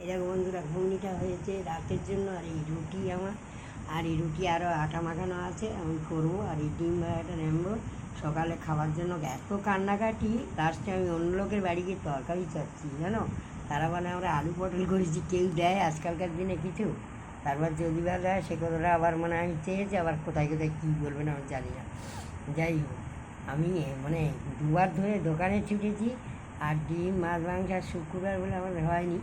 দেখো বন্ধুরা, ঘুগনিটা হয়েছে রাতের জন্য। আর এই রুটি আমার, আর এই রুটি আরও আটা মাখানো আছে, আমি করবো। আর এই ডিম ভাড়াটা নেবো সকালে খাওয়ার জন্য। এত কান্নাকাটি, লাস্টে আমি অন্য লোকের বাড়ি গিয়ে তরকারি চাচ্ছি, জানো। তারা মানে আমরা আলু পটল করেছি, কেউ দেয় আজকালকার দিনে কিছু। তারপর যদি বা দেয় সে কথাটা আবার মানে আমি চেয়েছি, আবার কোথায় কোথায় কী বলবে না আমি জানি না। যাই হোক, আমি মানে দুবার ধরে দোকানে ছুটেছি। আর ডিম মাছ মাংস আর শুক্রবার বলে আমাদের হয়নি,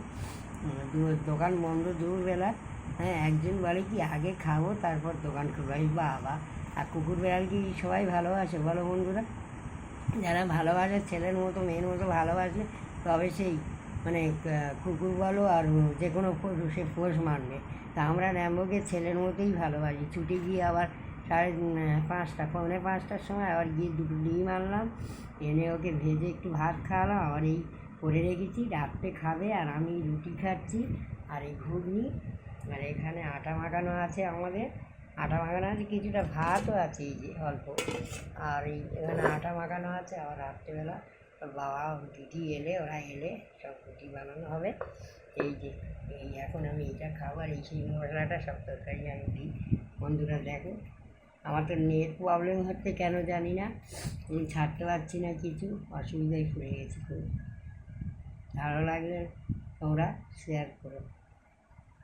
দোকান বন্ধ দুপুরবেলা। হ্যাঁ, একজন বলে কি আগে খাবো তারপর দোকান খুলবো। আমি বাবা, আর কুকুর বেড়াল কি সবাই ভালোবাসে বলো বন্ধুরা? যারা ভালোবাসে ছেলের মতো মেয়ের মতো ভালোবাসে, তবে সেই মানে কুকুর বলো আর যে কোনো পশু সে পোষ মানবে। তা আমরা র্যাম্বোকে ছেলের মতোই ভালোবাসি। ছুটে গিয়ে আবার 5:30 পৌনে 5টার সময় আবার গিয়ে দুটো ডিম আনলাম, এনে ওকে ভেজে একটু ভাত খাওয়ালাম। আবার এই করে রেখেছি, রাত্রে খাবে। আর আমি রুটি খাচ্ছি আর এই ঘুগনি। আর এখানে আটা মাখানো আছে আমাদের, আটা মাখানো আছে, কিছুটা ভাতও আছে এই যে অল্প। আর এই এখানে আটা মাখানো আছে। আবার রাত্রেবেলা বাবা দিদি এলে, ওরা এলে সব রুটি বানানো হবে। এই যে এই এখন আমি এটা খাবো। আর এই সেই মশলাটা সব তরকারি আমি দিই। বন্ধুরা দেখো, আমার তো নেট প্রবলেম হচ্ছে কেন জানি না, আমি ছাড়তে পারছি না, কিছু অসুবিধায় পড়ে গেছি খুব। ভালো লাগলে তোমরা শেয়ার করো।